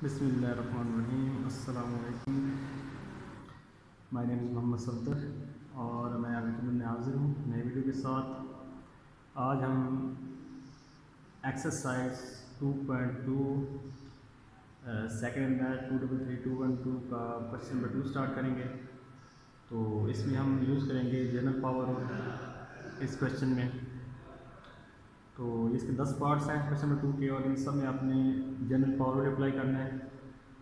बिस्मिल्लाहिर्रहमानिर्रहीम। अस्सलाम वालेकुम। My name is Mohammad Safdar और मैं आपकी खिदमत में हाज़िर हूँ नई वीडियो के साथ। आज हम एक्सरसाइज 2.2 सेकेंड मैथ 233 का क्वेश्चन नंबर 2 स्टार्ट करेंगे। तो इसमें हम यूज़ करेंगे जनरल पावर इस क्वेश्चन में। तो इसके 10 पार्ट्स हैं क्वेश्चन नंबर 2 के और इन सब में आपने जनरल पावर अप्लाई करना है।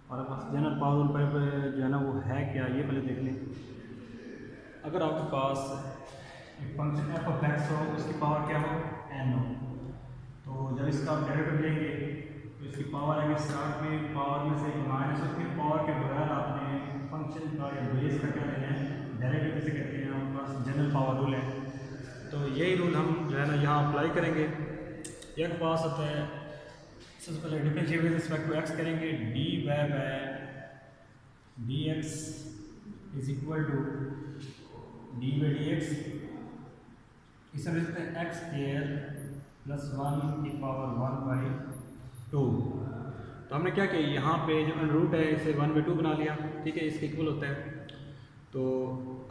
और आपके पास जनरल पावर पर जो है ना वो है क्या, ये पहले देख लें। अगर आपके पास एक फंक्शन एफ ऑफ एक्स हो, उसकी पावर क्या हो, एन हो, तो जब इसका आप डेरिवेटिव लेंगे तो इसकी पावर आएगी स्टार्ट में पावर में से माइनस, और फिर पावर के बगैर आपने फंक्शन का या बेस का क्या लेना है, डेरिवेटिव से कहते हैं। आपके पास जनरल पावर रूल है, तो यही रूल हम जो है ना यहाँ अप्लाई करेंगे। एक पास होता है, सबसे पहले differentiate with respect to x करेंगे, d y by d x is equal to d by d x. इसे लिख सकते हैं एक्स स्क्वायर प्लस 1 की पावर 1/2। तो हमने क्या किया, यहाँ पे जो अंडर रूट है इसे 1/2 बना लिया, ठीक है, इसके इक्वल होता है। तो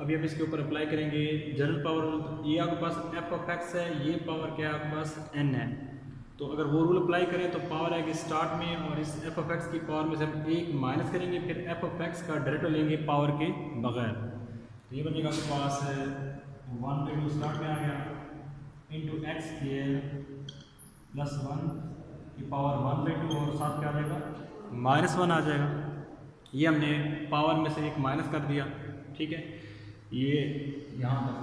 अभी हम इसके ऊपर अप्लाई करेंगे जनरल पावर। ये आपके पास एफ ऑफ एक्स है, ये पावर क्या है आपके पास एन है। तो अगर वो रूल अप्लाई करें तो पावर आएगी स्टार्ट में, और इस एफ ऑफ एक्स की पावर में से हम एक माइनस करेंगे, फिर एफ ऑफ एक्स का डायरेक्ट लेंगे पावर के बगैर। तो ये बनेगा आपके पास 1/2 स्टार्ट में आ गया इंटू एक्स स्क्वायर प्लस 1 की पावर 1/2, और साथ क्या आ जाएगा -1 आ जाएगा। ये हमने पावर में से एक माइनस कर दिया, ठीक है, ये यहाँ तक।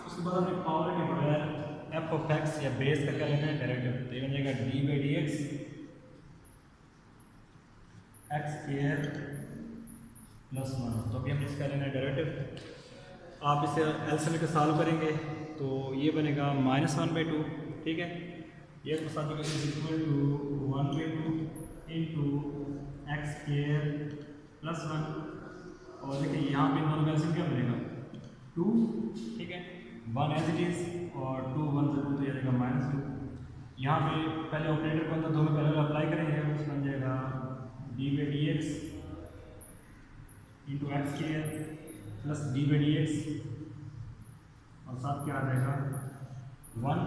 उसके बाद हमने पावर के बगैर एफ ऑफ एक्स या बेस का क्या लेना है, डायरेक्टिव। तो ये बन जाएगा d by d x x square plus 1। तो अभी हम इसका लेना है डायरेक्टिव। आप इसे एलसीएम के सॉल्व करेंगे तो ये बनेगा -1/2, ठीक है। ये तो साथ में is equal to 1/2 into x square plus 1। और देखिए यहाँ पे दोनों का एलसीएम क्या बनेगा 2, ठीक है, 1 एज इट इज, और 2 1 से 2 तो ये जाएगा -2। यहाँ पे पहले ऑपरेटर को अंदर दो में पहले अप्लाई करेंगे, उसमें बन जाएगा d by d x into x square plus d by d x, और साथ क्या आ जाएगा 1।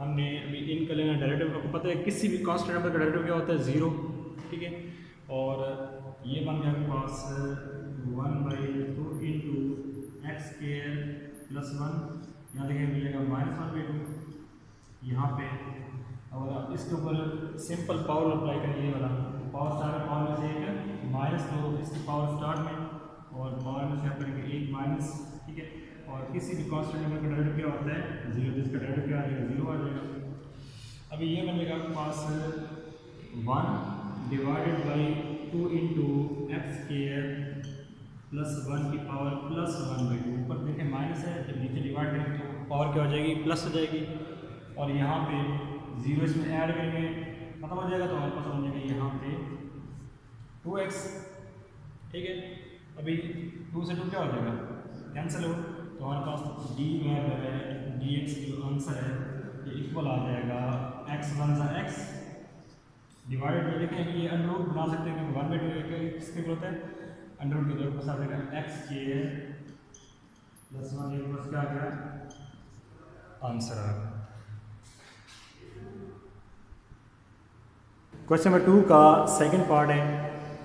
हमने अभी इनका लेना डेरिवेटिव। आपको पता है किसी भी कांस्टेंट नंबर का डेरिवेटिव क्या होता है, 0, ठीक है। और ये बन गया आपके पास 1/2 इंटू एक्स स्क्वायर प्लस 1। यहाँ देखिए मिलेगा -1/2 यहाँ पे। और आप इसके ऊपर सिंपल पावर अप्लाई करिए वाला, पावर स्टार्ट में पावर में से एक -2 इसकी पावर स्टार्ट में, और पावर में से आप करेंगे एक माइनस, ठीक है। और किसी भी कांस्टेंट नंबर का डेरिवेटिव क्या होता है 0, जिसका डेरिवेटिव क्या आ जाएगा 0 आ जाएगा। अभी ये बनेगा आपके पास 1 divided by 2 into x square plus 1 की पावर प्लस 1/2। ऊपर देखें माइनस है, जब नीचे डिवाइड करेंगे तो पावर क्या हो जाएगी, प्लस हो जाएगी। और यहाँ पे 0 इसमें ऐड करेंगे, खत्म हो जाएगा, तो हमारे पास बन जाएगा यहाँ पे 2x, ठीक है। अभी 2 से 2 क्या हो जाएगा, कैंसिल हो, तो हमारे पास डी में डी एक्स जो आंसर है ये इक्वल आ जाएगा x1 सा x डिवाइडेड में। देखें ये अंडर रूट बना सकते हैं, क्योंकि 1/2 किसके इक्वल होता है, अंडर रूट के दो पास आ जाएगा एक्स स्क्वायर प्लस 1, ये प्लस क्या आ गया, आंसर आ गया। क्वेश्चन नंबर 2 का सेकंड पार्ट है,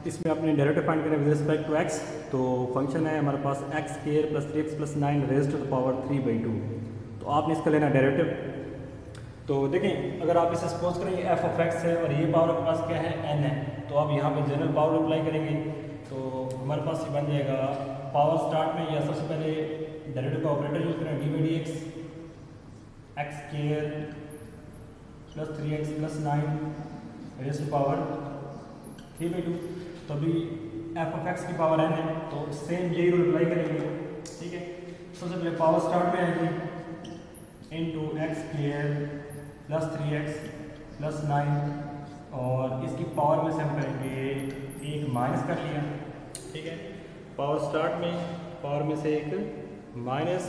इसमें अपने डेरिवेटिव फाइंड करें विद रिस्पेक्ट टू एक्स। तो फंक्शन है हमारे पास x square plus 3x plus 9 raised to the power 3/2। तो आपने इसका लेना डेरिवेटिव। तो देखें अगर आप इसे सपोज करें ये एफ ऑफ एक्स है और ये पावर आपके पास क्या है एन है, तो आप यहाँ पे जनरल पावर अप्लाई करेंगे तो हमारे पास ये बन जाएगा पावर स्टार्ट में, या सबसे पहले डेरिवेटिव का ऑपरेटर यूज करें d by d x x square plus 3x plus 9 raised to power 3/2। तो अभी एफ ऑफ एक्स की पावर एन है, तो सेम यही रूल अप्लाई करेंगे, ठीक है। सबसे पहले पावर स्टार्ट में आएगी into x square plus 3x plus 9, और इसकी पावर में से हम करेंगे एक माइनस कर लिया, ठीक है। पावर स्टार्ट में पावर में से एक माइनस,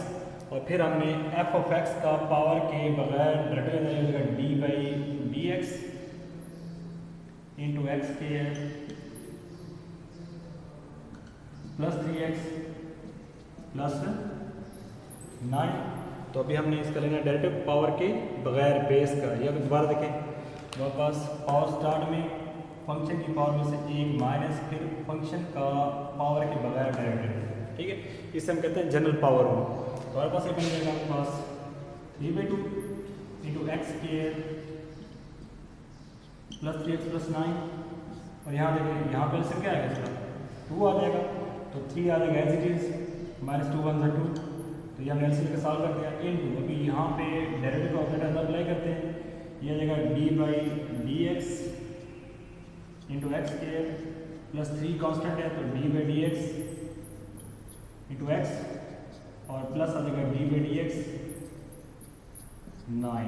और फिर हमने एफ ऑफ एक्स का पावर के बगैर direct D by d x into x square plus 3x plus 9। तो अभी हमने इसका लेना डेरिवेटिव पावर के बगैर बेस का। या दोबारा देखें, हमारे पास पावर स्टार्ट में फंक्शन की पावर में से एक माइनस फिर फंक्शन का पावर के बगैर डेरिवेटिव, ठीक है, इसे हम कहते हैं जनरल पावर रूल। तो हमारे पास ये बन जाएगा आपके पास 3/2 into x square plus 3x plus 9। और यहाँ देखें, यहाँ पर से क्या आएगा, इसका 2 आ जाएगा, तो 3 आ जाएगा एज इट इज, माइनस 2 1 2। तो ये हमने एलसीएम का सॉल्व कर दिया इनटू, अभी यहाँ पे डेरिवेटिव ऑपरेटर अप्लाई करते हैं, ये आ जाएगा d/dx into x square plus 3 constant है तो d/dx इंटू एक्स और प्लस आ जाएगा d/dx 9,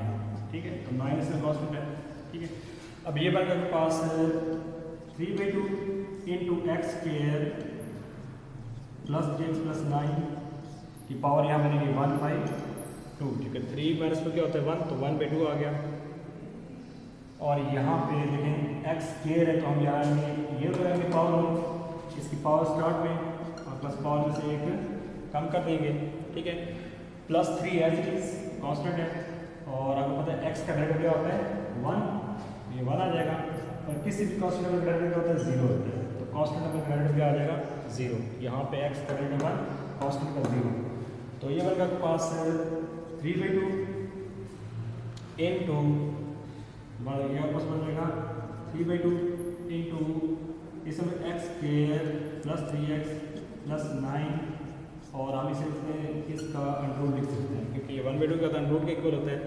ठीक है। तो 9 इसमें कांस्टेंट है, ठीक है। अब ये बन गया पास 3/2 into x square plus 3x plus 9 की पावर यहाँ बनेगी 1/2, ठीक है। 3 माइनस में क्या होता है 1, तो 1/2 आ गया। और यहाँ पे देखें एक्स स्केयर है तो हम यहाँ ये लगाएंगे पावर, इसकी पावर स्टार्ट में और प्लस पावर में से एक कम कर देंगे, ठीक है। Plus 3 as it is constant है और आपको पता है एक्स का डेरिवेटिव क्या होता है 1, ये 1 आ जाएगा। और किसी भी कॉन्स्टेंट का डेरिवेटिव होता है 0 होता है, तो कॉन्स्टेंट का डेरिवेटिव क्या आ जाएगा 0। यहाँ पे एक्स का डेरिवेटिव 1, कॉन्स्टेंट का 0। तो ये बनेगा आपके पास 3/2 इंटू पास बन जाएगा 3/2 इंटू इसमें x square plus 3x plus 9 और हम इसे इसका अंडर रूट लिख सकते हैं क्योंकि ये 1/2 का अंडर रूट के इक्वल होता है।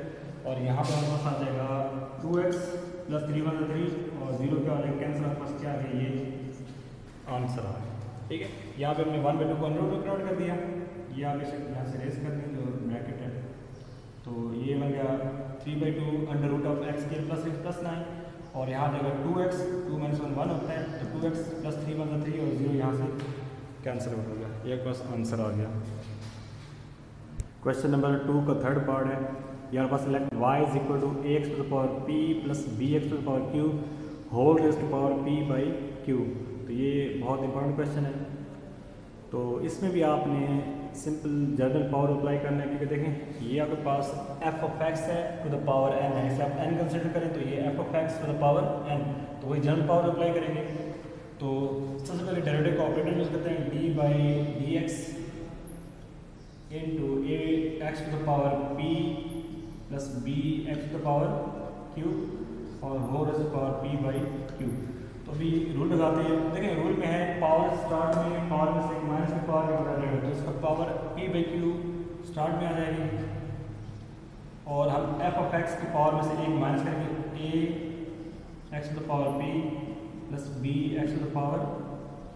और यहाँ पर हमारे पास आ जाएगा 2x प्लस 3 1 3 और 0 क्या आ जाएगा कैंसिल, हमारे पास क्या आ गया ये आंसर आ गया, ठीक है। यहाँ पे हमने 1/2 को अंडर रूट में कन्वर्ट कर दिया, ये आप इसे यहाँ से रेस कर दें जो ब्रैकेट है, तो ये बन गया 3/2 under root of x square plus 6 plus 9 और यहाँ देगा 2x 2 - 1 1 होता है तो 2x प्लस 3 1 3 और 0 यहाँ से कैंसिल हो गया, एक बस आंसर आ गया। क्वेश्चन नंबर 2 का थर्ड पार्ट है, यहाँ पर select y is equal to ax to the power p plus bx to the power q whole raise to power p/q। तो ये बहुत इंपॉर्टेंट क्वेश्चन है। तो इसमें भी आपने सिंपल जनरल पावर अप्लाई करना है क्योंकि देखें ये आपके पास f ऑफ x है टू द पावर n है, इसे आप n कंसिडर करें तो ये f of x to the power n, तो वही जनरल पावर अप्लाई करेंगे। तो सबसे पहले डेरिवेटिव का ऑपरेटर यूज करते हैं d/dx into ax to the power p plus bx to the power q और whole raise to power p/q। तो अभी रूल लगाते हैं, देखें रूल में है पावर स्टार्ट में पावर में से माइनस की पावर के बराबर है तो इसका पावर p/q स्टार्ट में आ जाएगी और हम f ऑफ x की पावर में से एक माइनस करेंगे ax to the power p plus bx to the power q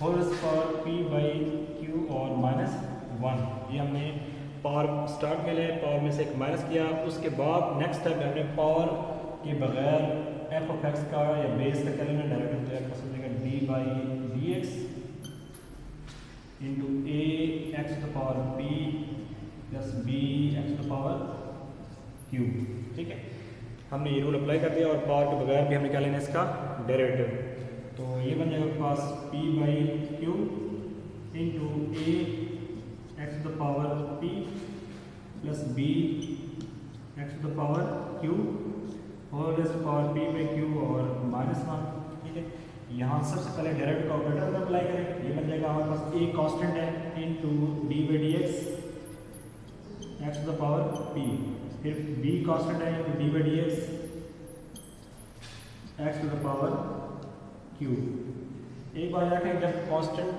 whole raise to power p/q और -1। ये हमने पावर स्टार्ट में ले पावर में से एक माइनस किया, उसके बाद नेक्स्ट स्टेप हमने पावर के बगैर f ऑफ x का या बेस का क्या लेना डेरिवेटिव, तो आपको समझेगा d/dx into ax to the power p plus bx to the power q, ठीक है। हमने ये रूल अप्लाई कर दिया और पावर के बगैर भी हमने क्या लेना इसका डेरिवेटिव, तो ये बन जाएगा पास p/q into ax to the power p plus bx to the power q whole raise to power p/q और -1, ठीक है। यहाँ सबसे पहले डेरिवेटिव का ऑपरेटर अप्लाई करें, ये बन जाएगा हमारे पास a कांस्टेंट है into d/dx x to the power p, फिर b कांस्टेंट है into d/dx x to the power q। एक बार देखें जब कांस्टेंट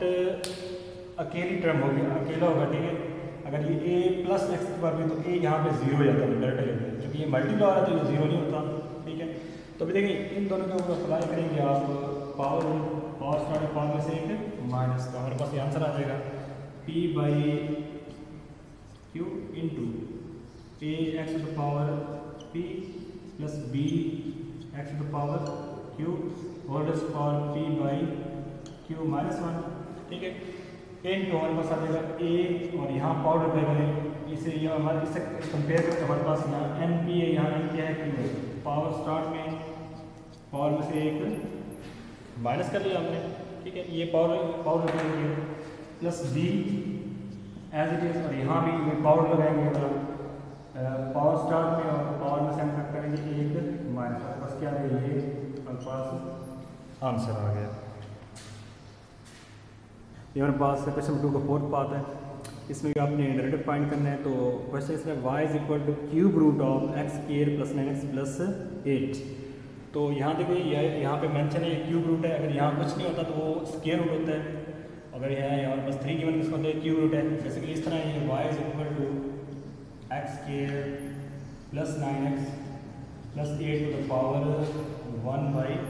अकेली टर्म हो गया अकेला होगा, ठीक है, अगर ये a प्लस एक्स की पावर तो a यहाँ पे 0 हो जाता है डायरेक्ट, क्योंकि ये मल्टीप्लाई हो रहा है तो ये 0 नहीं होता, ठीक है। तो अभी देखिए इन दोनों के ऊपर अप्लाई करेंगे आप पावर स्टार्ट पावर में से एक माइनस का, हमारे पास ये आंसर आ जाएगा p/q into ax to the power p plus bx to the power q whole raise to power p/q -1, ठीक है। इनटू हमारे पास आ जाएगा a और यहाँ पावर अप्लाई करें, इसे ये हमारे इससे कंपेयर करके हमारे पास यहाँ np है, यहाँ n क्या है q है। पावर स्टार्ट में पावर में से एक माइनस कर लिया हमने, ठीक है, ये पावर लगाएंगे plus b as it is, और यहाँ भी ये पावर लगाएंगे, मतलब पावर स्टार्ट में और पावर में से हम कट करेंगे एक माइनस, बस क्या है ये हमारे पास आंसर आ गया। ये हमारे पास क्वेश्चन 2 का फोर्थ पार्ट है, इसमें भी आपने डेरिवेटिव फाइंड करना है। तो क्वेश्चन इसमें y is equal to cube root of x square plus 9x plus 8। तो यहाँ देखिए यहाँ पे मेंशन है ये क्यूब रूट है, अगर यहाँ कुछ नहीं होता तो वो स्क्वायर रूट होता है, अगर यहाँ बस 3 गिवन किसको होता है क्यूब रूट है। बेसिकली इस तरह ये y is equal to x square plus 9x plus 8 to the power 1/3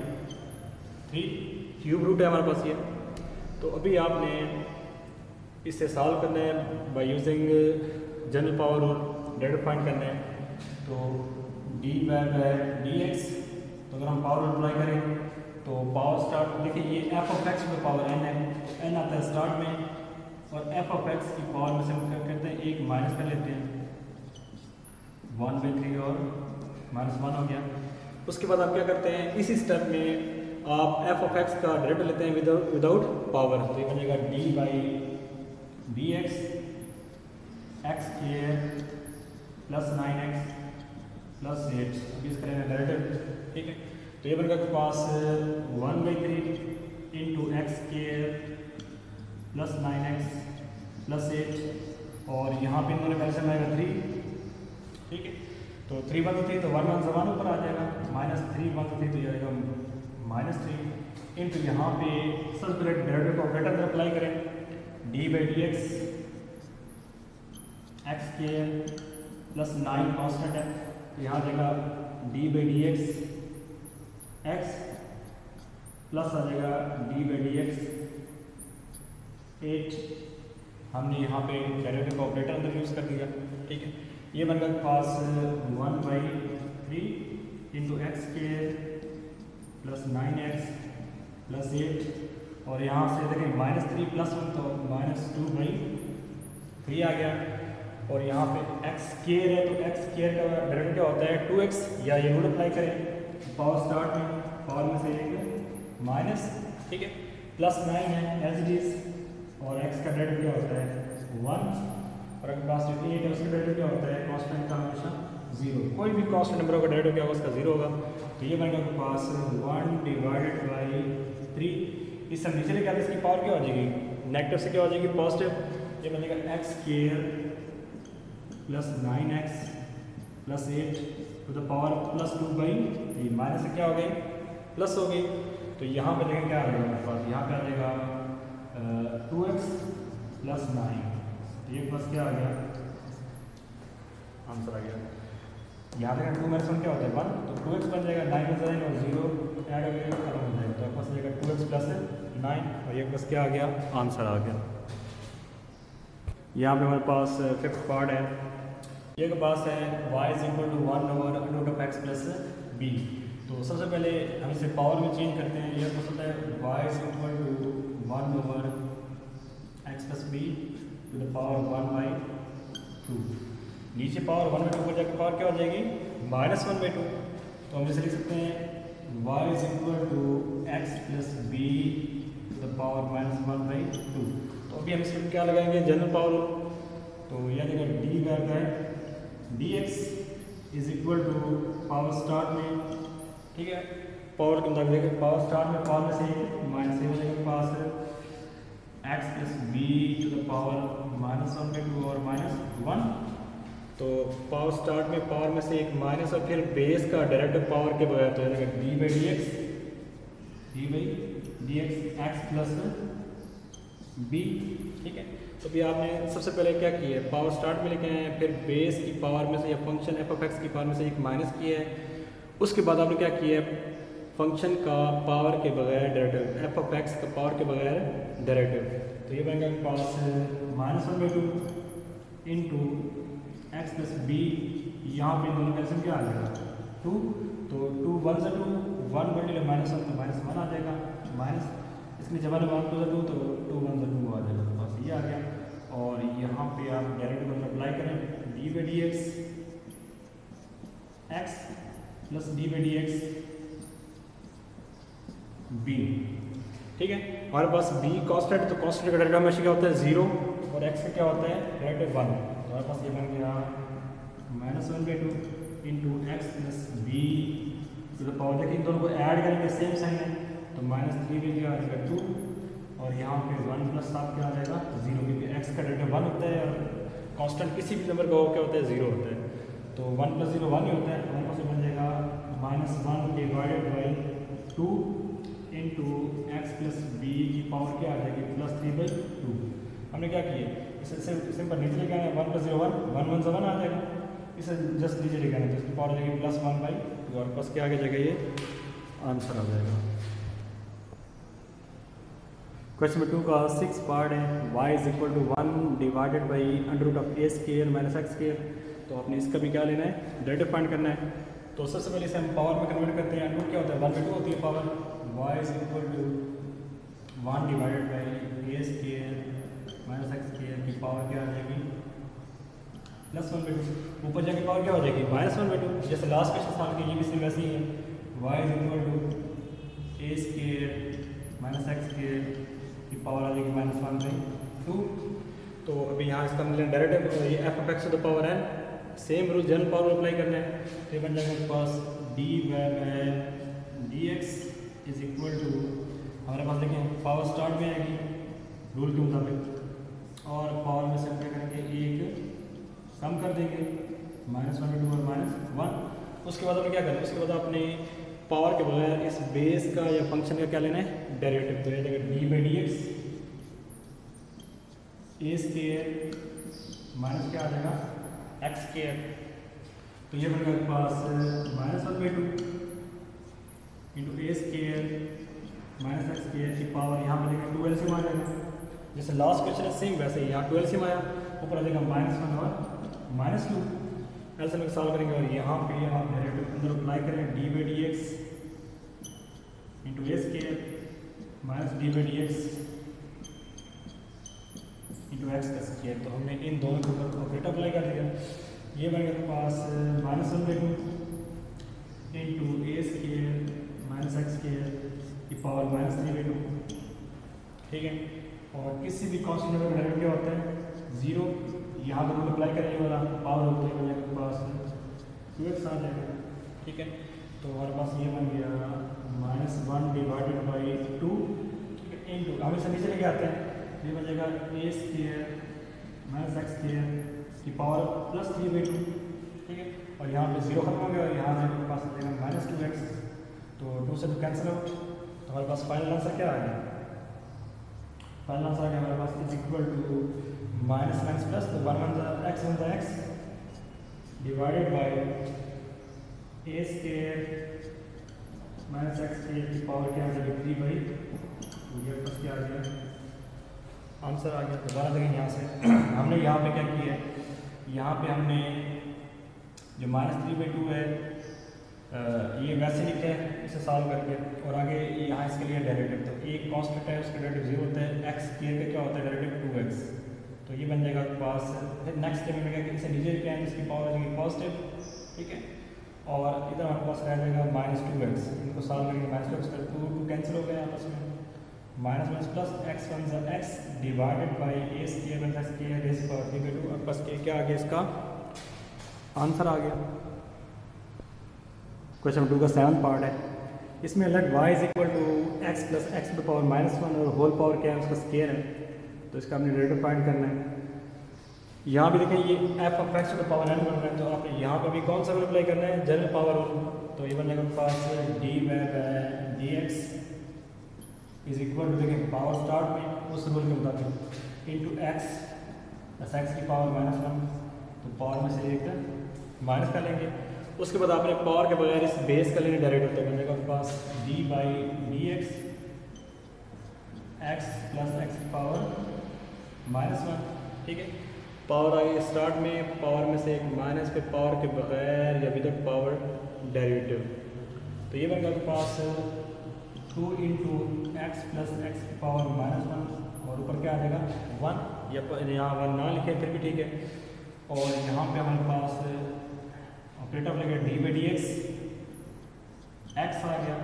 cube root है हमारे पास ये। तो अभी आपने इससे सॉल्व करना है बाय यूजिंग जनरल पावर और डेरिवेटिव फाइंड करना है। तो डी बाय डी एक्स, तो अगर हम पावर अप्लाई करें तो पावर स्टार्ट देखिए ये एफ ऑफ एक्स में पावर एन है, तो एन आता है स्टार्ट में, और एफ ऑफ एक्स की पावर में से हम क्या करते हैं एक माइनस कर लेते हैं 1/3 और -1 हो गया। उसके बाद आप क्या करते हैं इसी स्टेप में आप एफ ऑफ एक्स का डेरिवेटिव लेते हैं विदाउट पावर, तो ये बनेगा D by d x x square plus 9x plus 8, अभी इसका डेरिवेटिव, ठीक है। तो ये बनेगा आपके पास 1/3 into x square plus 9x plus 8, और यहाँ पे इन्होंने पहले से आएगा 3, ठीक है। तो 3 1 3 तो 1 1 ज़बान ऊपर आ जाएगा, -3 1 3 तो ये आएगा -3 इंटू यहाँ पे सबसे पहले डेरिवेटिव को ऑपरेटर में अप्लाई करें, d by d x x square plus 9 constant है, तो यहाँ देगा d by d x x plus आ जाएगा डी बाई डी एक्स 8, हमने यहाँ पे डेरिवेटिव का ऑपरेटर अंदर यूज़ कर दिया, ठीक है। ये बन गया पास 1/3 into x square plus 9x plus 8, और यहाँ से देखें -3 प्लस 1 तो -2/3 आ गया, और यहाँ पे एक्स स्क्वायर है तो एक्स स्क्वायर का डेरिवेटिव क्या होता है 2x, या ये रूल अप्लाई करें पावर स्टार्ट में पावर में से एक माइनस, ठीक है, प्लस 9 है एज इट इज, और x का डेरिवेटिव क्या होता है 1, और अगर पास 8 है उसका डेरिवेटिव क्या होता है कांस्टेंट का हमेशा 0, कोई भी कांस्टेंट नंबर का डेरिवेटिव क्या होगा उसका 0 होगा। तो ये बनेगा आपके पास 1/3, इस हम नीचे लेके आते इसकी पावर क्या हो जाएगी नेगेटिव से क्या हो जाएगी पॉजिटिव, ये बनेगा x square plus 9x plus 8 to the power plus 2/3, minus से क्या हो गई प्लस हो गई। तो यहाँ पे देखें क्या आ जाएगा हमारे पास, यहाँ पे आ जाएगा 2x प्लस 9, तो ये प्लस क्या आ गया आंसर आ गया। यहाँ पे 2 -1 क्या होता है 1, तो 2x बन जाएगा 9 में 0 और 0 ऐड हो गया खत्म हो जाएगा, तो आपके पास जाएगा 2x प्लस 9, और ये प्लस क्या आ गया आंसर आ गया। यहाँ पे हमारे पास फिफ्थ पार्ट है, ये के पास है y is equal to 1/√x plus b। तो सबसे पहले हम इसे पावर में चेंज करते हैं, यह कुछ होता है y is equal to 1/x plus b to the power 1/2, नीचे पावर 1/2 पर जाकर पावर क्या हो जाएगी -1/2, तो हम इसे लिख सकते हैं y is equal to x plus b to the power -1/2। तो अभी हम इसमें क्या लगाएंगे जनरल पावर, तो यह देगा d by d x is equal to power start में, ठीक है, पावर के मुताबिक देखिए पावर स्टार्ट में पावर में से माइनस से हो जाएगा पास x plus b to the power -1/2 और -1। तो पावर स्टार्ट में पावर में से एक माइनस और फिर बेस का डायरेक्ट पावर के बगैर, तो जाएगा d by d x x plus b, ठीक है। तो भी आपने सबसे पहले क्या किया है पावर स्टार्ट में लेके आए हैं, फिर बेस की पावर में से या फंक्शन एफ ऑफ एक्स की पावर में से एक माइनस किया है, उसके बाद आपने क्या किया है फंक्शन का पावर के बगैर डेरिवेटिव, एफ ऑफ एक्स का पावर के बगैर डेरिवेटिव, तो ये बनेगा पास -1/2 इंटू एक्स प्लस बी, यहाँ पे दोनों कैल्सियम क्या आ जाएगा 2, तो 2 1 से 2 1 बटे -1 तो -1 आ जाएगा, माइनस इसमें जब 1 2 से 2 तो 2 1 से 2 आ जाएगा, तो बस ये आ गया। और यहाँ पे आप डेरिवेटिव को अप्लाई करें d by d x plus d by d x b, ठीक है। हमारे पास बी कॉन्स्टेंट, तो कॉन्स्टेंट का डेरिवेटिव हमेशा क्या होता है 0 और एक्स का क्या होता है डेरिवेटिव 1। तो हमारे पास ये बन गया -1/2 into x plus b to the power. देखिए इन दोनों को ऐड करेंगे, सेम साइन है, तो -3 में क्या आ जाएगा 2 और यहाँ पे 1 प्लस साथ क्या आ जाएगा 0, क्योंकि एक्स का डेरिवेटिव 1 होता है और कांस्टेंट किसी भी नंबर का क्या होता है 0 होता है। तो 1 + 0 1 ही होता है। हमारे पास बन जाएगा -1 divided by 2 into x plus b की पावर क्या आ जाएगी +3/2। हमने क्या किया, इसे सिंपल नीचे लेके आना है, 1 + 0 1, 1 1 से 1 आ जाएगा, इसे जस्ट नीचे लेके आना है, तो इसकी पावर आ जाएगी +1/2 और बस क्या आगे जाएगा, ये आंसर आ जाएगा। क्वेश्चन नंबर 2 का 6 पार्ट है, y = 1 divided by √(a² - x²). तो आपने इसका भी क्या लेना है, डेरिवेटिव फाइंड करना है। तो सबसे पहले इसे हम पावर में कन्वर्ट करते हैं। अंडर क्या होता है 1/2 होती है power. y = 1 divided by (a² - x² की पावर क्या आ जाएगी +1/2। ऊपर जाके पावर क्या हो जाएगी -1/2। जैसे लास्ट क्वेश्चन सॉल्व किया, ये भी सेम वैसे ही है, y = (a² - x² की पावर आ जाएगी -1/2। तो अभी यहाँ इसका मिलना डायरेक्ट ये f(x) to the power n, same rule general power apply करना है। तो बन जाएगा हमारे पास dx = हमारे पास देखें पावर स्टार्ट में आएगी रूल के मुताबिक, और पावर में से हम क्या करेंगे एक कम कर देंगे -1/2 और -1। उसके बाद हमें क्या करना है, उसके बाद आपने पावर के बगैर इस बेस का या फंक्शन का क्या लेना है डेरिवेटिव। तो ये जाएगा d/dx (a² - क्या आ जाएगा x²। तो ये बनेगा आपके पास -1/2 इंटू (a² - x² की पावर, यहाँ पर देखिए 2 एलसीएम आ जाएगा। जैसे लास्ट क्वेश्चन है सेम वैसे ही यहाँ 2 एलसीएम आया, ऊपर आ जाएगा -1 और -2। एलसीएम सॉल्व करेंगे और यहाँ पे आप डेरिवेटिव अंदर अप्लाई करें d/dx into (a² - d/dx into x²। तो हमने इन दोनों के ऊपर ऑपरेटर अप्लाई कर दिया। ये बनेगा आपके पास -1/2 इंटू (a² - x² की पावर -3/2, ठीक है। और किसी भी कांस्टेंट नंबर का डेरिवेटिव क्या होता है 0। यहाँ पर अप्लाई करें, ये वाला पावर होता है बनेगा आपके पास 2x आ जाएगा, ठीक है। तो हमारे पास ये बन गया -1 डिवाइडेड बाई 2, ठीक है, इंटू हम इसे नीचे लेके आते हैं, ये बन जाएगा (a² - x² की पावर +3/2, ठीक है। और यहाँ पे 0 खत्म हो गया और यहाँ से हमारे पास आ जाएगा -2x। तो 2 से 2 कैंसिल आउट, तो हमारे पास फाइनल आंसर क्या आ गया, फाइनल आंसर आ गया हमारे पास = माइनस प्लस, तो 1 1 x divided by (a² - x² की पावर क्या आ जाएगी 3/2। ये प्लस क्या आ गया, आंसर आ गया। दोबारा देखें यहाँ से हमने यहाँ पे क्या किया है, यहाँ पे हमने जो -3/2 है ये वैसे लिखा है इसे सॉल्व करके, और आगे यहाँ इसके लिए डेरिवेटिव, तो एक कांस्टेंट है उसका डेरिवेटिव 0 होता है, x² का क्या होता है डेरिवेटिव 2x। तो ये बन जाएगा आपके पास। फिर नेक्स्ट स्टेप में क्या, इसे नीचे लेके आएंगे, इसकी पावर आ जाएगी पॉजिटिव, ठीक है। और इधर हमारे पास रह जाएगा -2x, इनको सॉल्व करेंगे -2x पर 2 कैंसिल हो गए आपस में, -1 plus x 1 x divided by (a² - x² rays power 3/2। अब बस क्या आ गया, इसका आंसर आ गया। क्वेश्चन नंबर 2 का 7th पार्ट है, इसमें let y = x plus x to the power -1 और होल पावर क्या है उसका स्केयर है, तो इसका हमने डेरिवेटिव फाइंड करना है। यहाँ भी देखें ये f(x) टू द पावर n बन रहा है, तो आपने यहाँ पर भी कौन सा रूल अप्लाई करना है, जनरल पावर रूल। तो ये बन जाएगा पास d/dx = देखें पावर स्टार्ट में उस रूल के मुताबिक इंटू x प्लस x की पावर -1, तो पावर में से एक माइनस कर लेंगे। उसके बाद आपने पावर के बगैर इस बेस का लेने डायरेक्ट, तो बनेगा आपके पास d/dx x प्लस x की पावर -1, ठीक है। पावर आई स्टार्ट में, पावर में से एक माइनस पे पावर के बगैर या विदाउट पावर डेरिवेटिव, तो ये बनेगा आपके पास 2 इंटू एक्स प्लस एक्स की पावर -1 और ऊपर क्या आ जाएगा 1, या यहाँ 1 ना लिखे फिर भी ठीक है। और यहाँ पे हमारे पास ऑपरेटर लगेगा d/dx x आ गया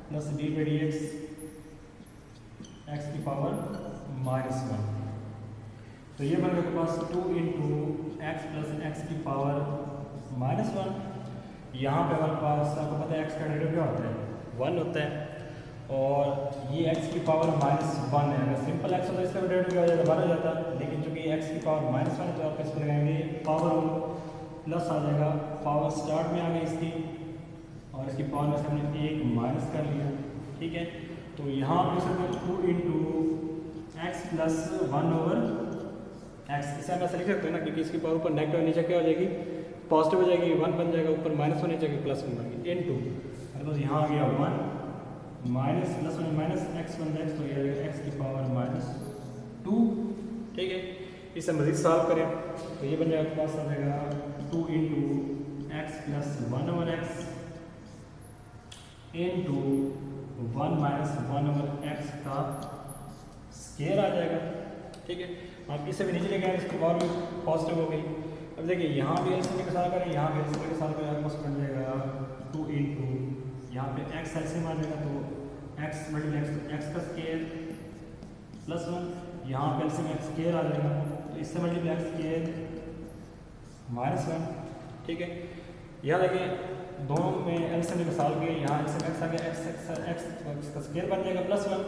प्लस d/dx एक्स की पावर -1। तो ये बन गया आपके पास 2 इंटू एक्स प्लस एक्स की पावर -1। यहाँ पे हमारे पास आपको पता है एक्स का डेरिवेटिव क्या होता है 1 होता है, और ये एक्स की पावर -1 है। अगर सिंपल एक्स होता है इसका डेरिवेटिव आ जाता 1 हो जाता, लेकिन चूंकि एक्स की पावर -1 है तो आप इस पर लगाएंगे पावर प्लस आ जाएगा, पावर स्टार्ट में आ गई इसकी, और इसकी पावर में से हमने एक माइनस कर लिया। ठीक है, तो यहाँ पे सकते 2 into x plus 1 over x, इसे हम ऐसा लिख सकते हैं ना, क्योंकि इसकी पावर ऊपर नेगेटिव नीचे क्या हो जाएगी पॉजिटिव हो जाएगी, 1 बन जाएगा, ऊपर -1 नीचे +1 बन गई इनटू, मतलब यहाँ आ गया 1 माइनस +1 माइनस एक्स बन जाएगा, तो ये आ जाएगा एक्स की पावर -2। ठीक है, इसे मजीद सॉल्व करें तो ये बन जाएगा पास आ जाएगा 2 into x plus 1 over x into 1 minus 1 over x का स्केयर आ जाएगा। ठीक है, आप इसे भी नीचे लेके आए, इसकी पावर भी पॉजिटिव हो गई। अब देखिए यहाँ भी एलसीएम के साथ करें, यहाँ भी एलसीएम के साथ करें, आपको बन जाएगा 2 इंटू यहाँ पे एक्स एलसीएम आ जाएगा, तो एक्स मल्टीप्लाई एक्स, तो एक्स का स्केयर +1, यहाँ पे एलसीएम एक्स स्केयर आ जाएगा, तो इससे मल्टीप्लाई एक्स स्केयर -1। ठीक है, यहाँ देखिए दोनों में एलसीएम के साथ गए, यहाँ एलसीएम एक्स आ गया, एक्स का स्केयर बन जाएगा +1,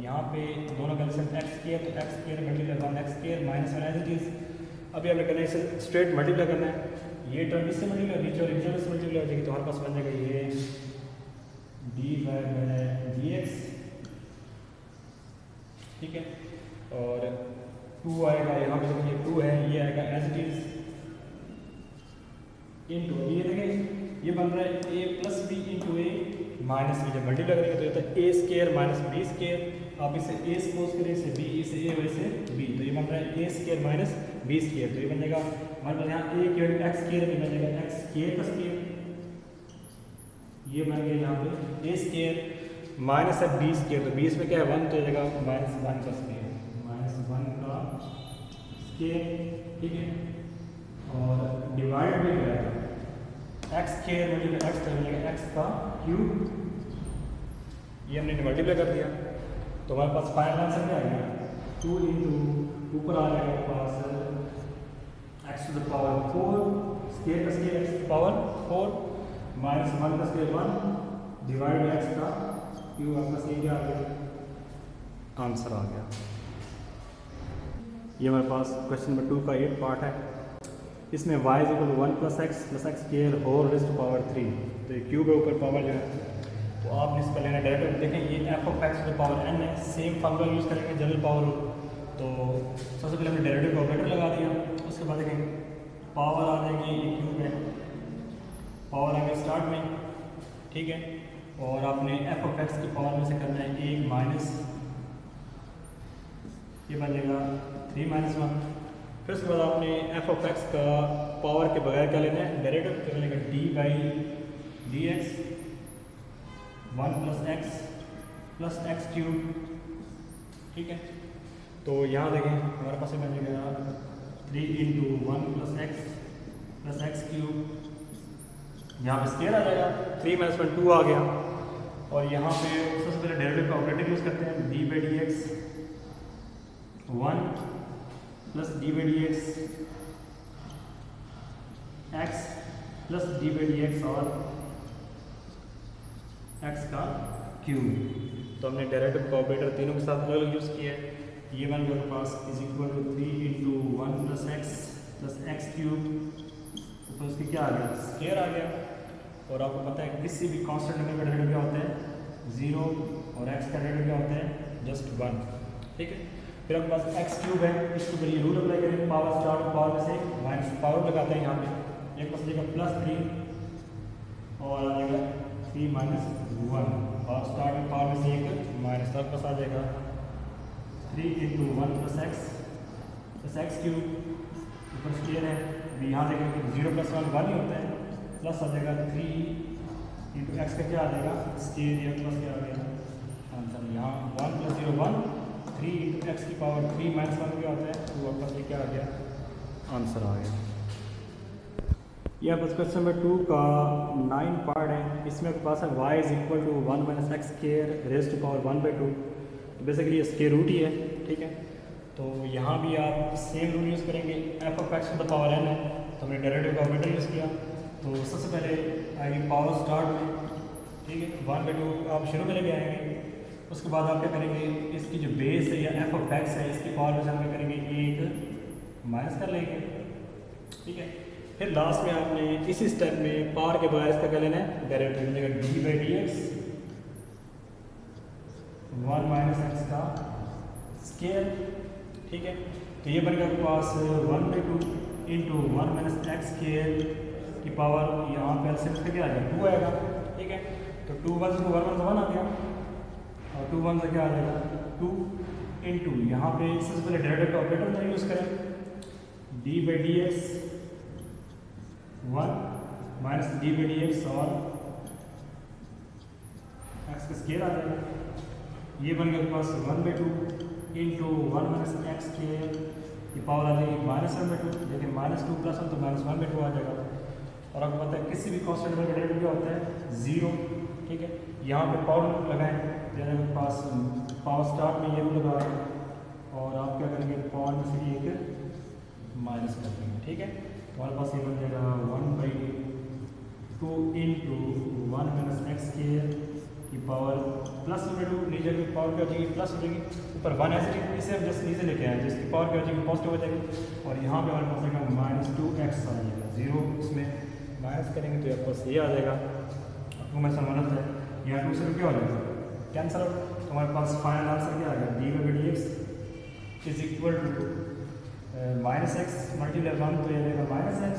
यहाँ पे दोनों का एलसीएम एक्स स्केयर, तो x square multiply x square -1 as it is. अभी हमने करना है इसे स्ट्रेट मल्टीप्लाई करना है, ये टर्म इससे मल्टीप्लाई नीचे और नीचे से मल्टीप्लाई हो जाएगी, तो हमारे पास बन जाएगा ये dy/dx। ठीक है, और 2 आएगा, यहाँ पे देखिए 2 है, ये आएगा एज इट इज इंटू, ये देखें ये बन रहा है a plus b into a minus b. जब मल्टीप्लाई करेंगे तो ये होता है a square minus b square, आप इसे a सपोज करें, इसे b, इसे a वैसे b, तो ये बन रहा है a square minus b square, तो ये बन जाएगा हमारे पास यहाँ a की वैल्यू x स्केयर भी बन जाएगा, x स्केयर का स्केयर, ये बन गया यहाँ पे a स्केयर माइनस है b स्केयर, तो 20 में क्या है 1, तो ये जाएगा -1 का स्केयर, -1 का स्केयर। ठीक है, और डिवाइड भी करेगा एक्स स्केयर मल्टीप्लाई एक्स कर मिलेगा एक्स का क्यूब, ये हमने मल्टीप्लाई कर दिया, तो हमारे पास फाइनल आंसर क्या आएगा 2 इंटू ऊपर आ जाएगा हमारे पास x to the power 4, square का square x to the power 4 minus 1 का स्केयर 1 डिवाइड एक्स का क्यूब, आपका सही क्या आ गया, आंसर आ गया। ये हमारे पास क्वेश्चन नंबर 2 का 8 पार्ट है, इसमें y = 1 + x + x square whole raised to power 3, तो ये क्यूब है ऊपर पावर जो है, तो आपने इस पर लेना डायरेक्ट। देखें ये f(x) टू द पावर n है, सेम फार्मूला यूज़ करेंगे जनरल पावर, तो सबसे पहले हमने डेरिवेटिव का ऑपरेटर लगा दिया, उसके बाद देखें पावर आ जाएगी, ये क्यूब है, पावर आ गई स्टार्ट में। ठीक है, और आपने f(x) की पावर में से करना है 1 माइनस, ये बन जाएगा 3 - 1। फिर उसके बाद आपने f(x) का पावर के बगैर क्या लेना है डेरिवेटिव, तो लेगा d/dx 1 + x plus x cube. ठीक है, तो यहाँ देखें हमारे पास बन जाएगा 3 into 1 + x plus x cube, यहाँ पे स्केयर आ जाएगा, 3 - 1 2 आ गया, और यहाँ पे सबसे पहले डेरिवेटिव का ऑपरेटर यूज़ करते हैं, d/dx 1 plus d/dx x plus d/dx और x का क्यूब, तो हमने डेरिवेटिव का ऑपरेटर तीनों के साथ अलग यूज़ किया है। ये बन गया पास = 3 into 1 + x plus x cube, ऊपर उसके क्या आ गया स्केयर आ गया, और आपको पता है किसी भी कांस्टेंट नंबर का डेरिवेटिव क्या होता है 0, और x का डेरिवेटिव क्या होता है जस्ट 1। ठीक है, फिर आपके पास x क्यूब है, इसके ऊपर ये रूल अप्लाई करें, पावर स्टार्ट पावर में से माइनस पावर लगाते हैं, यहाँ पे एक पास देगा +3 और आ जाएगा 3 - 1, और स्टार्ट में पावर में से एक माइनस, आपके पास आ जाएगा 3 into 1 + x plus x cube, ऊपर स्केयर है, अभी यहाँ देखेंगे 0 + 1 1 ही होता है, प्लस आ जाएगा 3 इंटू x का क्या आ जाएगा स्केयर, या प्लस क्या आ जाएगा आंसर, यहाँ 1 + 0 1, 3 इंटू एक्स की पावर 3 - 1 क्या होता है, तो वापस ये क्या आ गया आंसर आ गया। यह बस क्वेश्चन नंबर 2 का 9 पार्ट है, इसमें आपके पास है y = 1 - x² raised to power 1/2, तो बेसिकली ये स्क्वायर रूट ही है, ठीक है। तो यहाँ भी आप सेम रूल यूज़ करेंगे, f of x to the power n है तो हमने डेरिवेटिव का ऑपरेटर यूज़ किया। तो सबसे पहले आएगी पावर स्टार्ट में, ठीक है, 1/2 आप शुरू में लेके आएंगे। उसके बाद आप क्या करेंगे, इसकी जो बेस है या एफ ऑफ एक्स है इसकी पावर में हम क्या करेंगे, एक माइनस कर लेंगे, ठीक है। फिर लास्ट में आपने इसी स्टेप में पावर के बगैर इसका क्या लेना है, डेरिवेटिव मिलेगा d/dx 1 माइनस एक्स का स्केयर, ठीक है। तो ये बनेगा आपके पास 1/2 इंटू 1 माइनस एक्स स्केयर की पावर, यहाँ पे एलसीएम क्या आ जाएगा, 2 आएगा, ठीक है। तो 2 1 से 1 1 आ गया और 2 1 से क्या आ जाएगा 2 इंटू यहाँ पे सबसे पहले डेरिवेटिव का ऑपरेटर यूज़ करें, d/dx 1 माइनस d/dx और एक्स का स्केयर आ जाएगा। ये बन गया पास 1/2 इंटू 1 माइनस एक्स स्केयर की पावर आ जाएगी -1/2, लेकिन -2 + 1 तो -1/2 आ जाएगा। और आपको पता है किसी भी कांस्टेंट नंबर का डेरिवेटिव क्या होता है, 0, ठीक है। यहाँ पे पावर लगाएं, जैसे आपके पास पावर स्टार्ट में ये लगा और आप क्या करेंगे, पावर में से एक माइनस कर देंगे, ठीक है। तो हमारे पास ये बन जाएगा 1/2 इंटू 1 माइनस एक्स स्केयर की पावर +2, नीचे की पावर क्या हो जाएगी, प्लस हो जाएगी, ऊपर 1 ऐसे इसे हम जस्ट नीचे लेके आए जिसकी पावर क्या हो जाएगी, पॉजिटिव हो जाएगी। और यहाँ पे हमारे पास आएगा -2x आ जाएगा, 0 इसमें माइनस करेंगे तो आपके पास ये आ जाएगा, आपको मैं समझ है, यहाँ 2 से क्या हो जाएगा, कैंसिल आउट। तो हमारे पास फाइनल आंसर क्या आ गया, d/dx is equal to -x multiply 1 तो ये आएगा -x,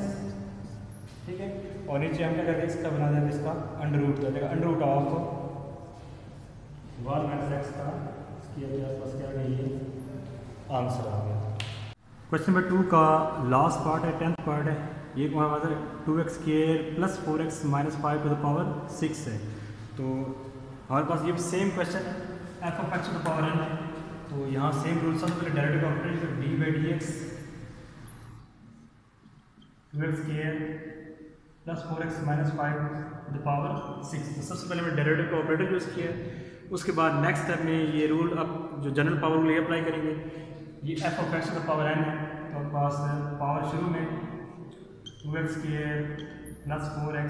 ठीक है। और नीचे हम क्या करते हैं, इसका बना देते इसका अंडर रूट, तो देगा under root of 1 minus x का स्क्वायर, आपके पास क्या आ गया, ये आंसर आ गया। क्वेश्चन नंबर 2 का लास्ट पार्ट है, 10th पार्ट है। ये हमारे पास है 2x square plus 4x minus 5 to the power 6 है। तो हमारे पास ये सेम क्वेश्चन है, F of x to the power n है। तो यहाँ सेम रूल, सबसे पहले derivative operator d/dx 2x square plus 4x minus 5 to the power 6। तो सबसे पहले मैंने डेरिवेटिव का ऑपरेटर यूज़ किया है। उसके बाद नेक्स्ट स्टेप में ये रूल अब जो जनरल पावर रूल ये अप्लाई करेंगे। ये f of x to the power n है, तो हमारे पास पावर शुरू में 2x square plus 4x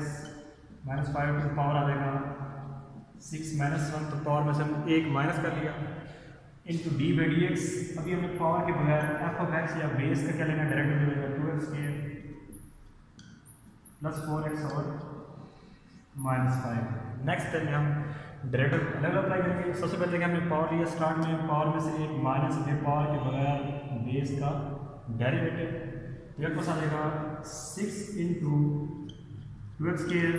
minus 5 to the power आ जाएगा 6 माइनस 1, तो पावर में से हम एक माइनस कर लिया इंटू d/dx। अभी हमें पावर के बगैर एफ ऑफ एक्स या बेस का क्या लेना, डायरेक्ट मिलेगा 2x स्क्वायर प्लस 4x और -5। नेक्स्ट स्टेप में हम डायरेक्ट अलग अप्लाई करेंगे। सबसे पहले कि हमने पावर लिया स्टार्ट में, पावर में से एक माइनस है, पावर के बगैर बेस का डेरिवेटिव, तो एक पास आ जाएगा 6 into 2x square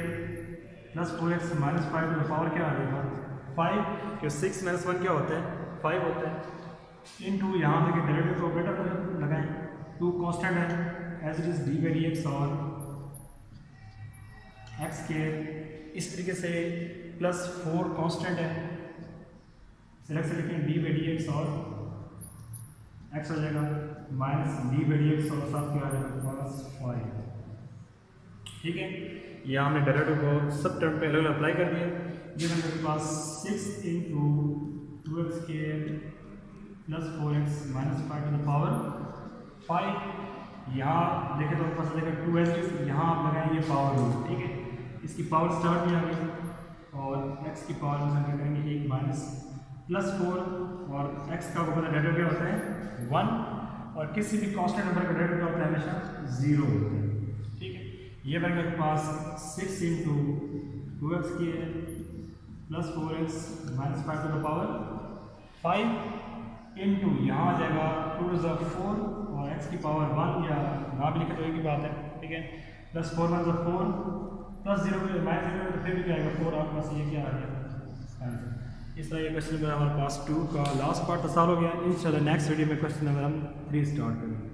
plus 4x minus 5 to the power क्या आ जाएगा 5, क्योंकि 6 माइनस 1 क्या होता है, 5 होता है, इंटू यहाँ पे डेरिवेटिव का ऑपरेटर लगाएं, 2 कांस्टेंट है एज इट इज d/dx और एक्स स्क्वायर। इस तरीके से प्लस 4 कांस्टेंट है, सिलेक्ट से लिखें d/dx और एक्स हो जाएगा माइनस d/dx और साथ क्या आ जाएगा +5, ठीक है। यहाँ हमने डेरिवेटिव को सब टर्म पे अलग अप्लाई कर दिया। ये मेरे पास 6 into 2x square plus 4x minus 5 to the power 5। यहाँ देखें तो पास लगेगा 2x, यहाँ आप लगाएं ये पावर रूल, ठीक है। इसकी पावर स्टार्ट में आ गई और x की पावर में हम करेंगे 1 माइनस प्लस 4 और x का पता डेरिवेटिव क्या होता है 1, और किसी भी कांस्टेंट नंबर का डेरिवेटिव होता है हमेशा 0 होता है, ठीक है। ये बन गया पास 6 into 2x square plus 4x minus 5 to the power 5 into यहाँ आ जाएगा 2 टू द 4 और x की पावर 1 या ना भी लिखे तो एक ही बात है, ठीक है। प्लस 4 1 4 प्लस 0 माइनस 0 तो फिर भी क्या आएगा 4, आपके पास ये क्या आ गया आंसर। इस तरह ये क्वेश्चन नंबर हमारे पास 2 का लास्ट पार्ट तो सॉल्व हो गया। इंशाल्लाह नेक्स्ट वीडियो में क्वेश्चन नंबर हम 3 स्टार्ट करेंगे।